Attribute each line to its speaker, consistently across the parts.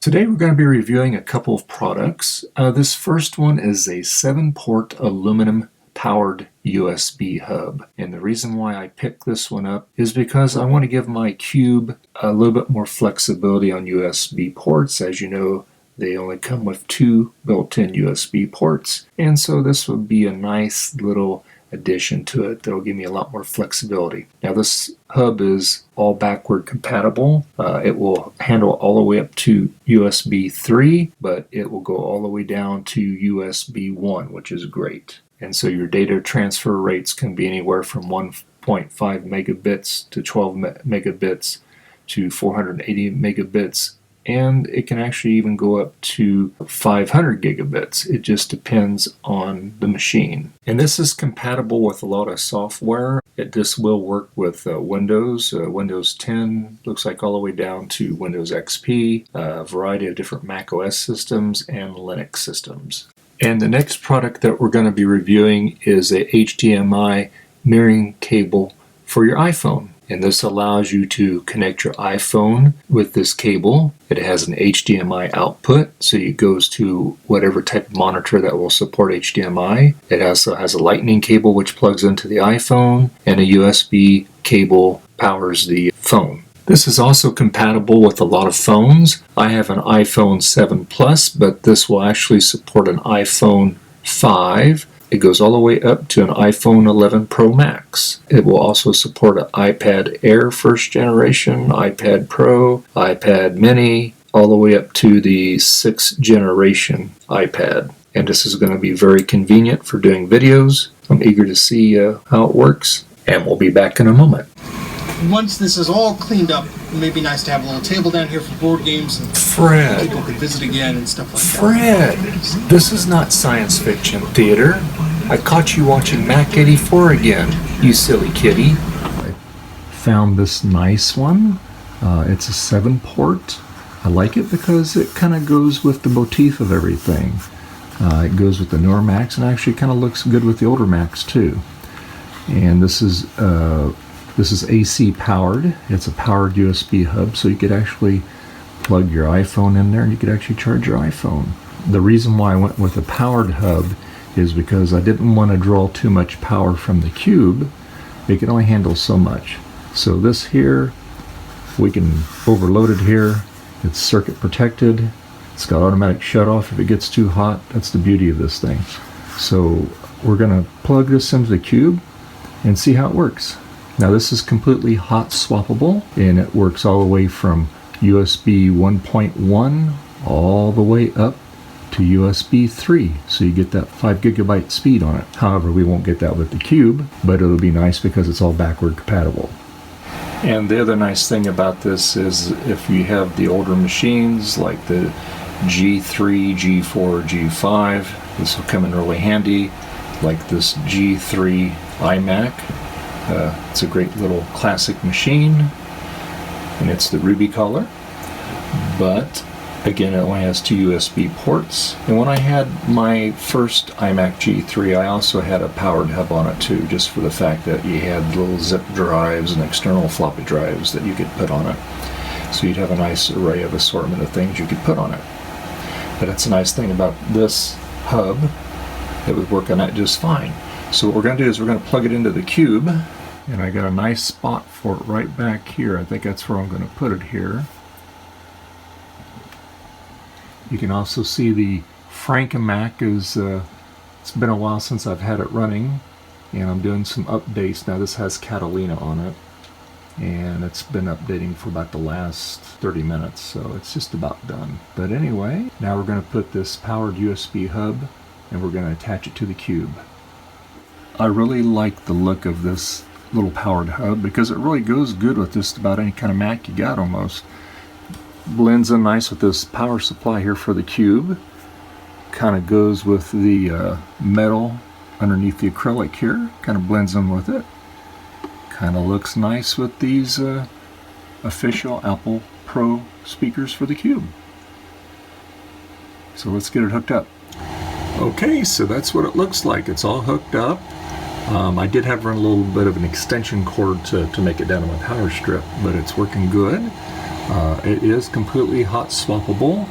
Speaker 1: Today we're going to be reviewing a couple of products. This first one is a 7-port aluminum powered USB hub. And the reason why I picked this one up is because I want to give my Cube a little bit more flexibility on USB ports. As you know, they only come with 2 built-in USB ports. And so this would be a nice little addition to it that'll give me a lot more flexibility. Now this hub is all backward compatible. It will handle all the way up to USB 3, but it will go all the way down to USB 1, which is great. And so your data transfer rates can be anywhere from 1.5 megabits to 12 megabits to 480 megabits. And it can actually even go up to 500 gigabits. It just depends on the machine. And this is compatible with a lot of software. This will work with Windows 10, looks like all the way down to Windows XP, a variety of different Mac OS systems and Linux systems. And the next product that we're going to be reviewing is a HDMI mirroring cable for your iPhone. And this allows you to connect your iPhone with this cable. It has an HDMI output, so it goes to whatever type of monitor that will support HDMI. It also has a lightning cable which plugs into the iPhone, and a USB cable powers the phone. This is also compatible with a lot of phones. I have an iPhone 7 Plus, but this will actually support an iPhone 5. It goes all the way up to an iPhone 11 Pro Max. It will also support an iPad Air first generation, iPad Pro, iPad Mini, all the way up to the 6th generation iPad. And this is going to be very convenient for doing videos. I'm eager to see how it works, and we'll be back in a moment.
Speaker 2: Once this is all cleaned up, it may be nice to have a little table down here for board games, and
Speaker 1: Fred,
Speaker 2: people can visit again and stuff like
Speaker 1: Fred, this is not science fiction theater. I caught you watching Mac 84 again, you silly kitty. I found this nice one. It's a 7-port. I like it because it kind of goes with the motif of everything. It goes with the newer Macs, and actually kind of looks good with the older Macs too. And this is AC powered. It's a powered USB hub, so you could actually plug your iPhone in there and you could actually charge your iPhone. The reason why I went with a powered hub is because I didn't want to draw too much power from the Cube. It can only handle so much. So this here, we can overload it here. It's circuit protected. It's got automatic shut off if it gets too hot. That's the beauty of this thing. So we're going to plug this into the Cube and see how it works. Now this is completely hot swappable, and it works all the way from USB 1.1 all the way up to USB 3, so you get that 5 gigabyte speed on it. However, we won't get that with the Cube, but it'll be nice because it's all backward compatible. And the other nice thing about this is if you have the older machines like the G3, G4, G5, this will come in really handy, like this G3 iMac. It's a great little classic machine, and it's the ruby color, but again, it only has 2 USB ports. And when I had my first iMac G3, I also had a powered hub on it too, just for the fact that you had little zip drives and external floppy drives that you could put on it. So you'd have a nice array of assortment of things you could put on it. But that's a nice thing about this hub. It would work on that just fine. So what we're going to do is we're going to plug it into the Cube, and I got a nice spot for it right back here. I think that's where I'm going to put it here. You can also see the Frank-O-Mac is, it's been a while since I've had it running, and I'm doing some updates. Now this has Catalina on it, and it's been updating for about the last 30 minutes, so it's just about done. But anyway, now we're going to put this powered USB hub, and we're going to attach it to the Cube. I really like the look of this little powered hub because it really goes good with just about any kind of Mac you got almost. Blends in nice with this power supply here for the Cube. Kind of goes with the metal underneath the acrylic here. Kind of blends in with it. Kind of looks nice with these official Apple Pro speakers for the Cube. So let's get it hooked up. Okay, so that's what it looks like. It's all hooked up. I did have to run a little bit of an extension cord to make it down to my power strip, but it's working good. It is completely hot swappable.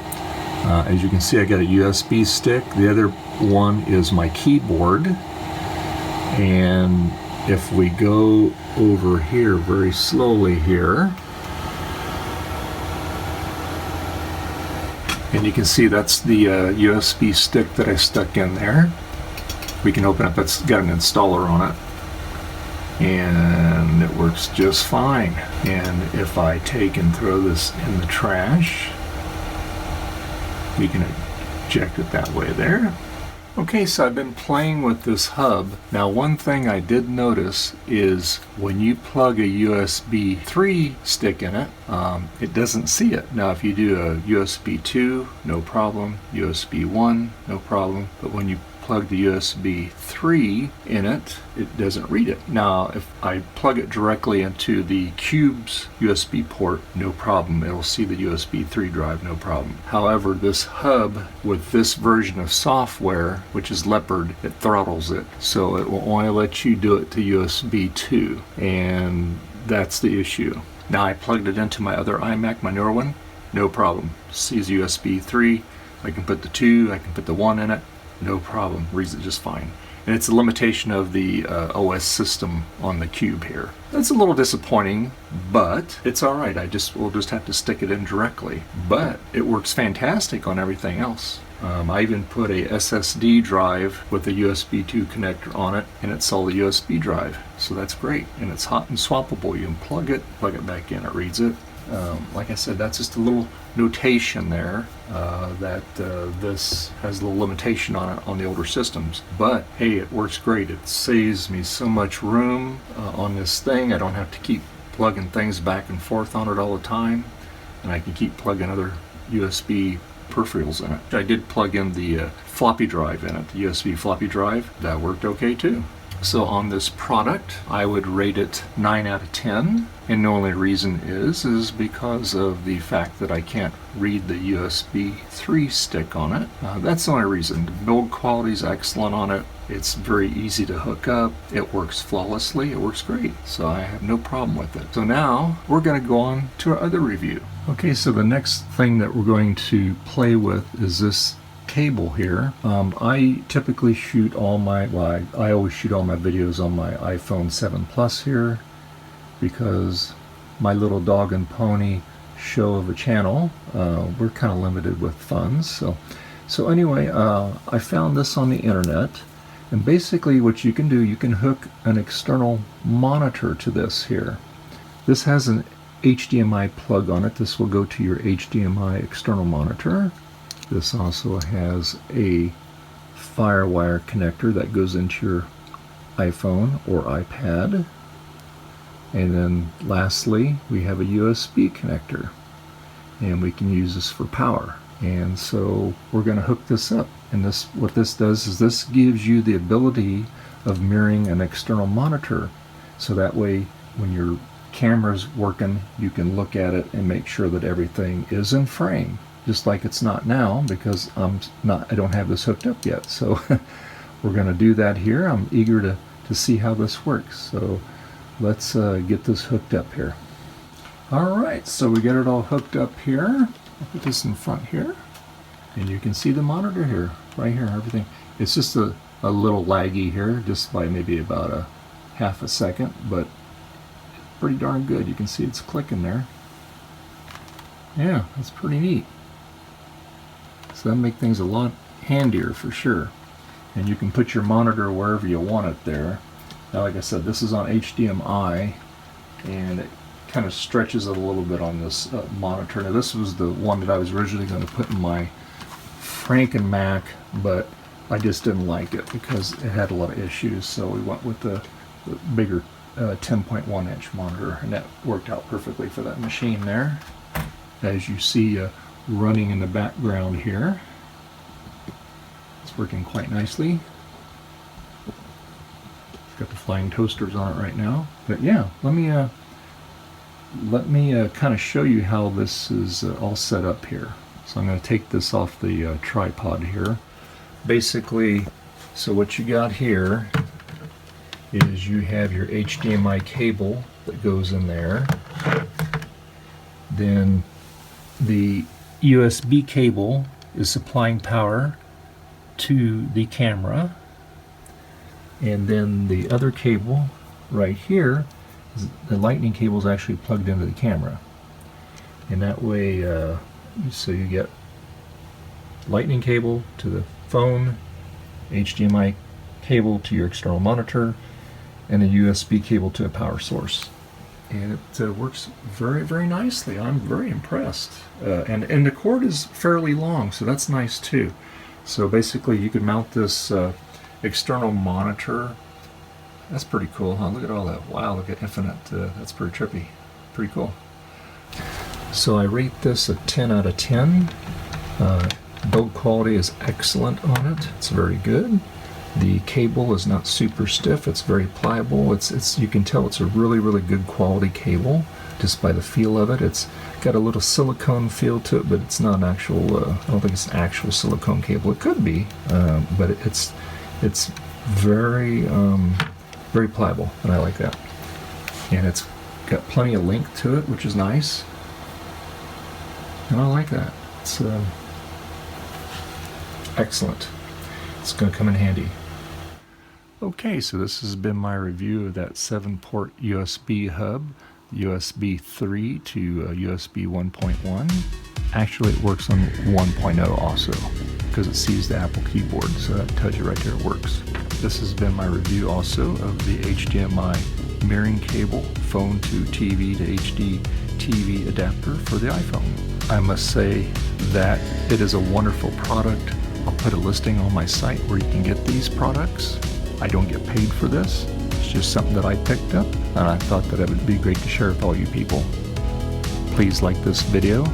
Speaker 1: As you can see, I got a USB stick. The other one is my keyboard. And if we go over here very slowly here, and you can see that's the USB stick that I stuck in there. We can open up, that's got an installer on it. And it works just fine. And if I take and throw this in the trash, we can eject it that way there. Okay, so I've been playing with this hub. Now, one thing I did notice is when you plug a USB 3 stick in it, it doesn't see it. Now, if you do a USB 2, no problem. USB 1, no problem. But when you plug the USB 3 in it, it doesn't read it. Now, if I plug it directly into the Cube's USB port, no problem. It'll see the USB 3 drive, no problem. However, this hub with this version of software, which is Leopard, it throttles it. So it will only let you do it to USB 2, and that's the issue. Now, I plugged it into my other iMac, my newer one, no problem. Sees USB 3, I can put the 2, I can put the 1 in it, no problem, reads it just fine. And it's a limitation of the OS system on the Cube here. That's a little disappointing, but it's all right. We'll just have to stick it in directly. But it works fantastic on everything else. I even put a SSD drive with a USB 2 connector on it, and it saw the USB drive. So that's great, and it's hot and swappable. You can plug it back in, it reads it. Like I said, that's just a little notation there that this has a little limitation on it on the older systems. But hey, it works great. It saves me so much room on this thing. I don't have to keep plugging things back and forth on it all the time, and I can keep plugging other USB peripherals in it. I did plug in the floppy drive in it, the USB floppy drive. That worked okay too. So on this product, I would rate it 9 out of 10. And the only reason is because of the fact that I can't read the USB 3 stick on it. That's the only reason. The build quality is excellent on it. It's very easy to hook up. It works flawlessly. It works great. So I have no problem with it. So now we're going to go on to our other review. Okay, so the next thing that we're going to play with is this cable here. I typically shoot all my, I always shoot all my videos on my iPhone 7 Plus here, because my little dog and pony show of a channel, we're kind of limited with funds. So anyway, I found this on the internet, and basically what you can do, you can hook an external monitor to this here. This has an HDMI plug on it. This will go to your HDMI external monitor. This also has a FireWire connector that goes into your iPhone or iPad. And then lastly, we have a USB connector, and we can use this for power. And so we're going to hook this up. And this, what this does is this gives you the ability of mirroring an external monitor. So that way, when your camera's working, you can look at it and make sure that everything is in frame. Just like it's not now, because I don't have this hooked up yet. So we're going to do that here. I'm eager to see how this works. So let's get this hooked up here. All right, so we get it all hooked up here. I'll put this in front here, and you can see the monitor here, right here, everything. It's just a little laggy here, just by maybe about a half a second, but pretty darn good. You can see it's clicking there. Yeah, that's pretty neat. So that'll make things a lot handier for sure. And you can put your monitor wherever you want it there. Now, like I said, this is on HDMI, and it kind of stretches it a little bit on this monitor. Now, this was the one that I was originally going to put in my Franken Mac, but I just didn't like it because it had a lot of issues. So we went with the bigger 10.1 inch monitor, and that worked out perfectly for that machine there. As you see running in the background here, it's working quite nicely. It's got the flying toasters on it right now. But yeah, let me kind of show you how this is all set up here. So I'm going to take this off the tripod here. Basically, so what you got here is you have your HDMI cable that goes in there. Then the USB cable is supplying power to the camera, and then the other cable right here, the lightning cable is actually plugged into the camera, and that way so you get lightning cable to the phone, HDMI cable to your external monitor, and a USB cable to a power source. And it works very, very nicely. I'm very impressed. And the cord is fairly long, so that's nice too. So basically you could mount this external monitor. That's pretty cool, huh? Look at all that. Wow, look at infinite. That's pretty trippy. Pretty cool. So I rate this a 10 out of 10. Build quality is excellent on it. It's very good. The cable is not super stiff. It's very pliable. It's you can tell it's a really, really good quality cable just by the feel of it. It's got a little silicone feel to it, but it's not an actual. I don't think it's an actual silicone cable. It could be, but it's very very pliable, and I like that. And it's got plenty of length to it, which is nice, and I like that. It's excellent. It's going to come in handy. Okay, so this has been my review of that 7-port USB hub, USB 3 to USB 1.1. Actually, it works on 1.0 also, because it sees the Apple keyboard, so that tells you right there it works. This has been my review also of the HDMI mirroring cable, phone to TV to HDTV adapter for the iPhone. I must say that it is a wonderful product. I'll put a listing on my site where you can get these products. I don't get paid for this. It's just something that I picked up, and I thought that it would be great to share with all you people. Please like this video.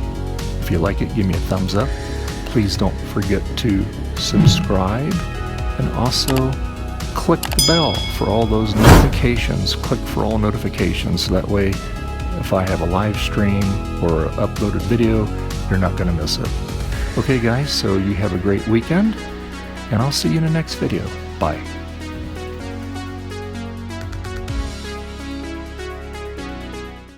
Speaker 1: If you like it, give me a thumbs up. Please don't forget to subscribe, and also click the bell for all those notifications. Click for all notifications, so that way if I have a live stream or an uploaded video, you're not going to miss it. Okay guys, so you have a great weekend, and I'll see you in the next video. Bye.